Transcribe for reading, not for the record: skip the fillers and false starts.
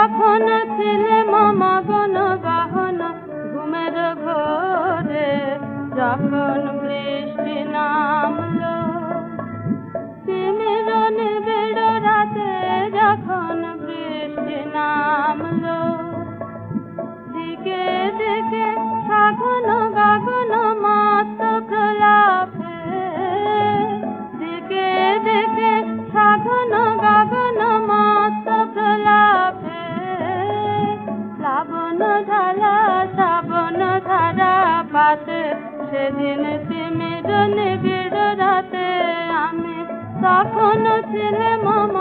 তখন ছিলে মমগণ গহন ঘুমের ঘোরে, যখন বৃষ্টি নামলো তিমির নিবিড় রাতে, যখন বৃষ্টি নামলো দিকে দিকে গগন গগন মত প্রলাপে, দিকে দিকে গগন গগন মত প্রলাপে, প্লাবন ঢালা শ্রাবণ ধারা পাতে, সেদিন তিমির নিবিড় রাতে আমি তখন ছিলে মম